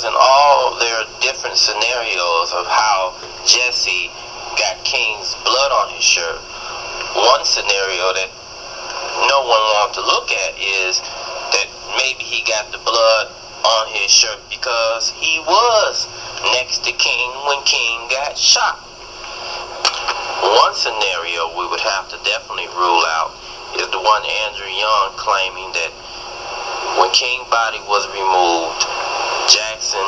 because in all their different scenarios of how Jesse got King's blood on his shirt, one scenario that no one wants to look at is that maybe he got the blood on his shirt because he was next to King when King got shot. One scenario we would have to definitely rule out is the one Andrew Young claiming that when King's body was removed, Jackson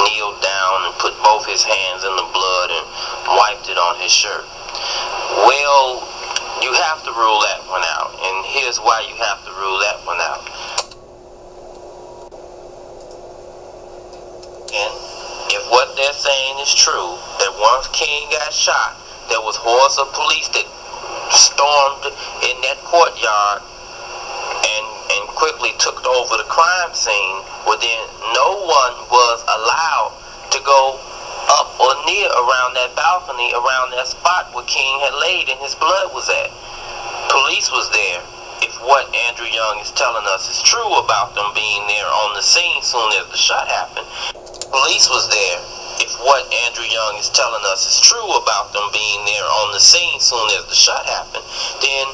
kneeled down and put both his hands in the blood and wiped it on his shirt. Well, you have to rule that one out, and here's why you have to rule that one out. And if what they're saying is true, that once King got shot, there was hordes of police that stormed in that courtyard and quickly took over the crime scene, well then no one was allowed to go up or near around that balcony, around that spot where King had laid and his blood was at. Police was there. If what Andrew Young is telling us is true about them being there on the scene soon as the shot happened, police was there. If what Andrew Young is telling us is true about them being there on the scene soon as the shot happened, then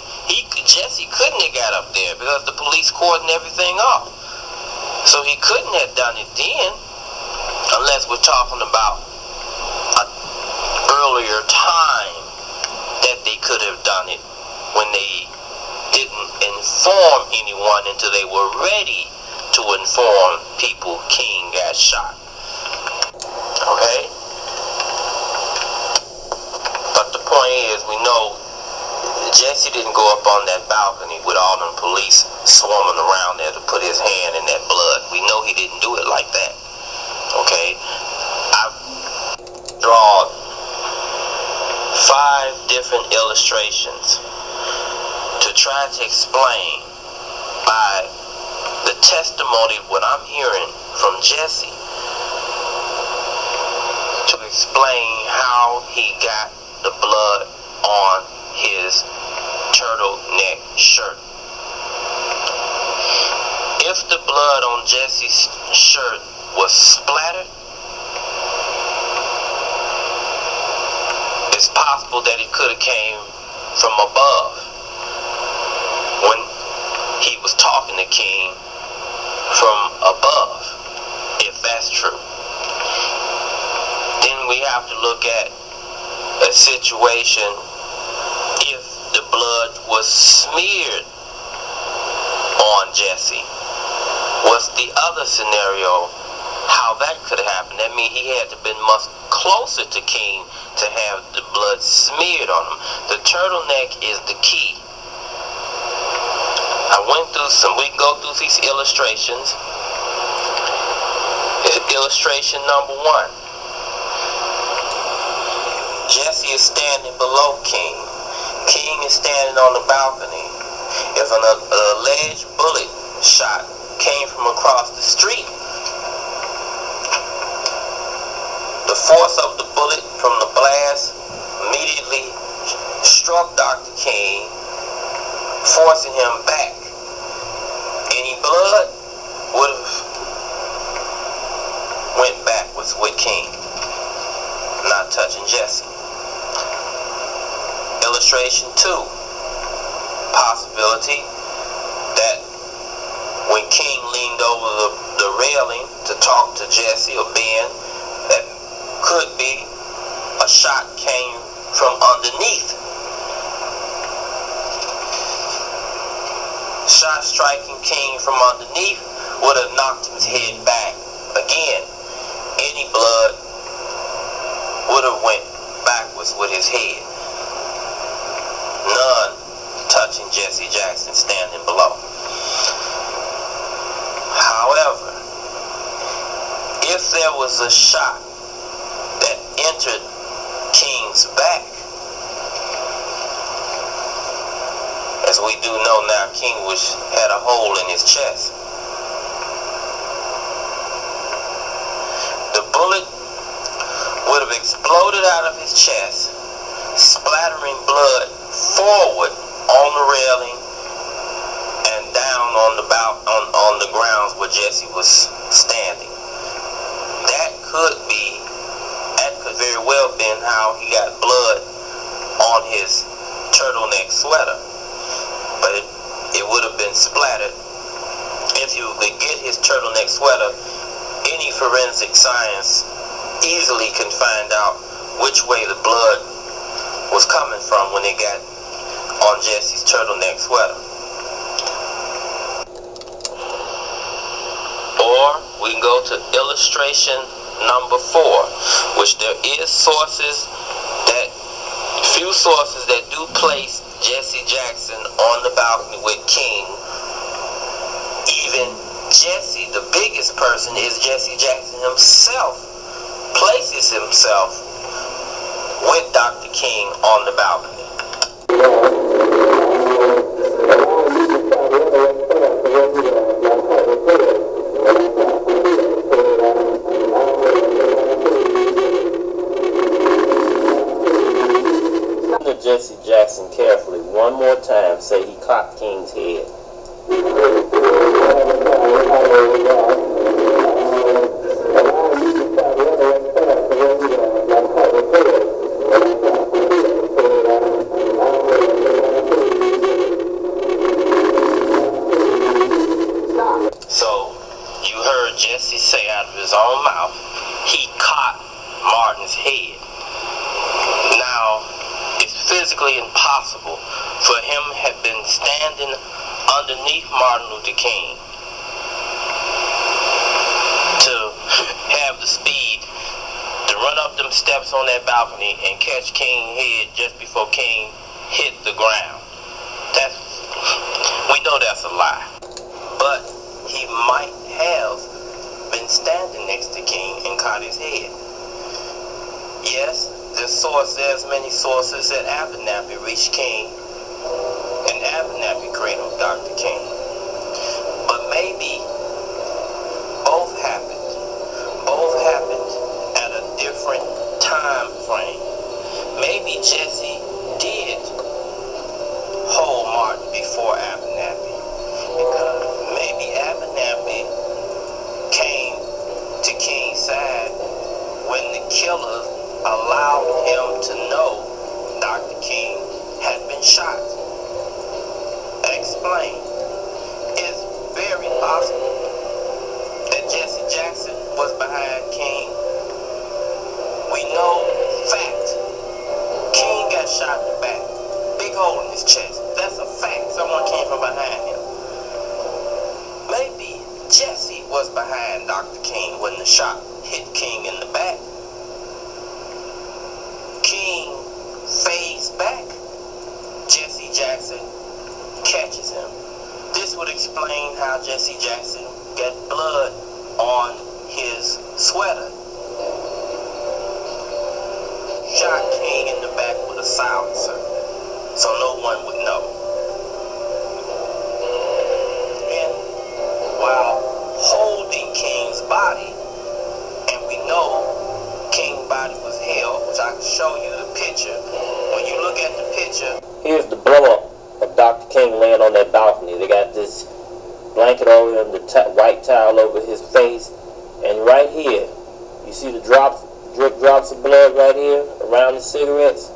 Jesse couldn't have got up there because the police cordoned everything off. So he couldn't have done it then, unless we're talking about an earlier time that they could have done it, when they didn't inform anyone until they were ready to inform people King got shot. Okay? But the point is, we know Jesse didn't go up on that balcony with all them police swarming around there to put his hand in that blood. We know he didn't do it like that. Okay? I've drawn 5 different illustrations to try to explain by the testimony of what I'm hearing from Jesse, to explain how he got the blood on his turtleneck shirt. If the blood on Jesse's shirt was splattered, it's possible that it could have came from above when he was talking to King from above, if that's true. Then we have to look at a situation if the blood was smeared on Jesse. What's the other scenario? How that could have happened? That means he had to have been much closer to King to have the blood smeared on him. The turtleneck is the key. I went through we can go through these illustrations. Illustration number 1. Jesse is standing below King. King is standing on the balcony. If an alleged bullet shot came from across the street, the force of the bullet from the blast immediately struck Dr. King, forcing him back. Any blood would have went backwards with King, not touching Jesse. Illustration 2. Possibility that when King leaned over the railing to talk to Jesse or Ben, that could be a shot came from underneath. Shot striking King from underneath would have knocked his head back. Again, any blood would have went backwards with his head. None touching Jesse Jackson standing below. However, if there was a shot that entered King's back, as we do know now, King had a hole in his chest. The bullet would have exploded out of his chest, splattering blood forward on the railing and down on the grounds where Jesse was standing. forensic science easily can find out which way the blood was coming from when it got on Jesse's turtleneck sweater. Or we can go to illustration number 4, which there is few sources that do place Jesse Jackson on the balcony with King. Even Jesse, the biggest person, is Jesse Jackson himself, places himself with Dr. King on the balcony. Jesse Jackson carefully one more time say he cocked King's head. So you heard Jesse say out of his own mouth he cocked Martin's head. Now, it's physically impossible for him to have been standing underneath Martin Luther King to have the speed to run up them steps on that balcony and catch King's head just before King hit the ground. We know that's a lie. But he might have been standing next to King and caught his head. Yes, there's many sources that Abernathy reached King and Abernathy cradled Dr. King. But maybe both happened. Both happened at a different time frame. Maybe Jesse did hold Martin before Abernathy, because maybe Abernathy came to King's side when the killers allowed him to know Dr. King had been shot. Explain. It's very possible that Jesse Jackson was behind King. We know fact. King got shot in the back. Big hole in his chest. That's a fact. Someone came from behind him. Maybe Jesse was behind Dr. King when the shot hit King in the back. King fades back. Jesse Jackson catches him. This would explain how Jesse Jackson got blood on his sweater. Shot King in the back with a silencer, so no one would know. And while holding King's body, and we know King's body was held, which I can show you the picture. When you look at the picture, here's the blow-up of Dr. King laying on that balcony. They got this blanket over him, the white towel over his face, and right here, you see the drip drops of blood right here around the cigarettes.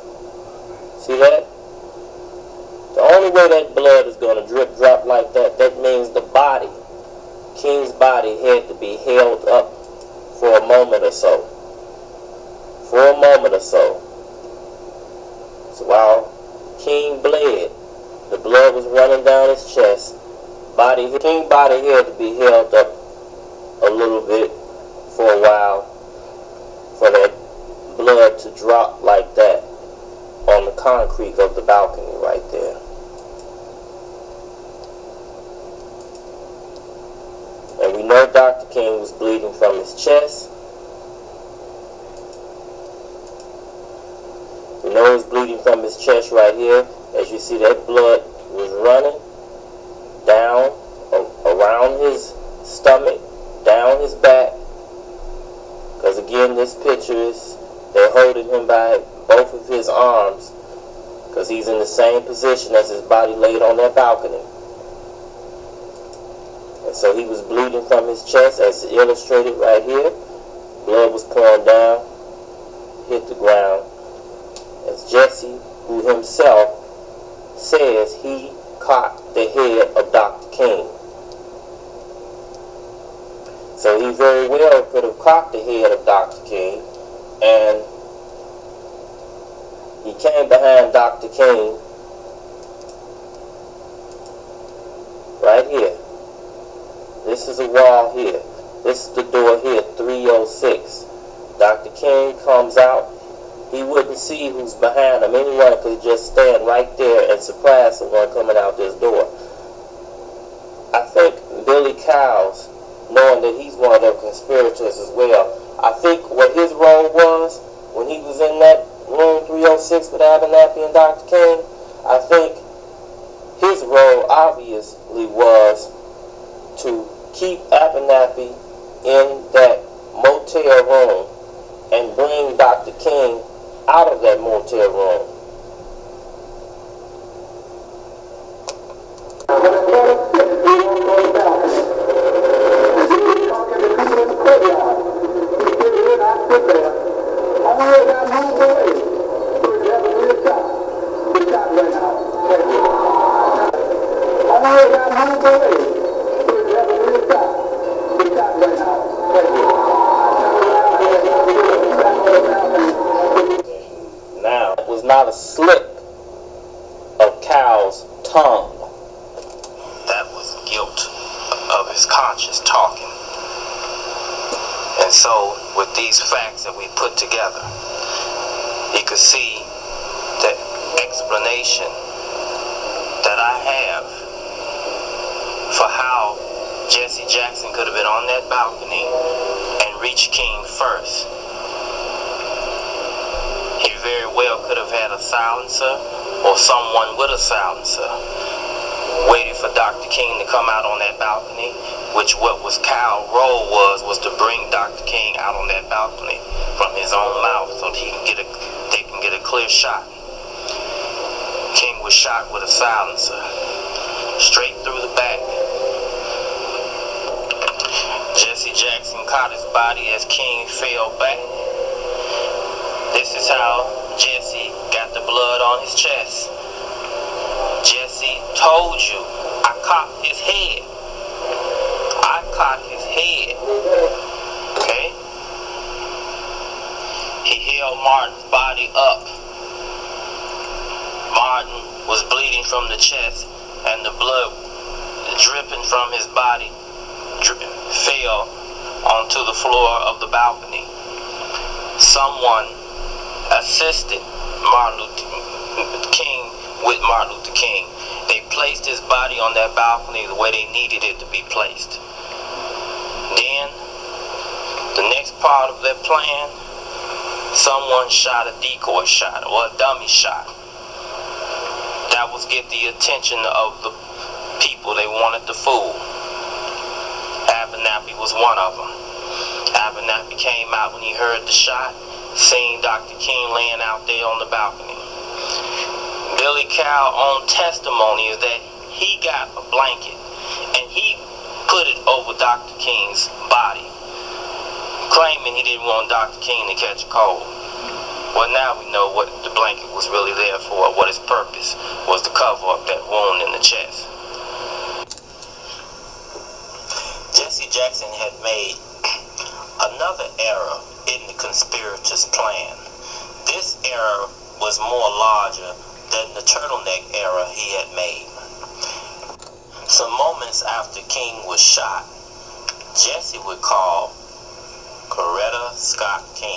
See that? The only way that blood is going to drip drop like that, that means the body, King's body, had to be held up for a moment or so. For a moment or so. So while King bled, the blood was running down his chest. King's body had to be held up a little bit for a while for that blood to drop like that on the concrete of the balcony right there. And we know Dr. King was bleeding from his chest. We know he was bleeding from his chest right here. As you see, that blood was running down around his stomach, down his back. Because again, this picture is, they're holding him by both of his arms, because he's in the same position as his body laid on that balcony. And so he was bleeding from his chest, as illustrated right here. Blood was pouring down, hit the ground, as Jesse, who himself says he cocked the head of Dr. King. So he very well could have cocked the head of Dr. King, and he came behind Dr. King right here. This is a wall here. This is the door here, 306. Dr. King comes out. He wouldn't see who's behind him. Anyone could just stand right there and surprise someone coming out this door. I think Billy Cowles, knowing that he's one of the conspirators as well, I think what his role was when he was in that room 306 with Abernathy and Dr. King, I think his role obviously was to keep Abernathy in that motel room and bring Dr. King out of that motel room. Now, it was not a slip of Cowles' tongue. That was guilt of his conscience talking. And so, with these facts that we put together, you could see the explanation that I have for how Jesse Jackson could have been on that balcony and reached King first. He very well could have had a silencer or someone with a silencer waiting for Dr. King to come out on that balcony, which what was Cowles' role was to bring Dr. King out on that balcony from his own mouth so they can get a clear shot. King was shot with a silencer straight through the back. Jesse Jackson caught his body as King fell back. This is how Jesse got the blood on his chest. Jesse told you, I cocked his head. I cocked his head. Okay? He held Martin's body up. Martin was bleeding from the chest, and the blood dripping from his body fell onto the floor of the balcony. Someone assisted Martin Luther King with Martin Luther King. They placed his body on that balcony the way they needed it to be placed. Then, the next part of their plan, someone shot a decoy shot or a dummy shot. That was get the attention of the people they wanted to fool. Abernathy was one of them. Abernathy came out when he heard the shot, seen Dr. King laying out there on the balcony. Billy Cowles' own testimony is that he got a blanket and he put it over Dr. King's body, claiming he didn't want Dr. King to catch a cold. Well, now we know what the blanket was really there for, what its purpose was, to cover up that wound in the chest. Jesse Jackson had made another error in the conspirators' plan. This error was more larger than the Turtleneck error he had made. Some moments after King was shot, Jesse would call Coretta Scott King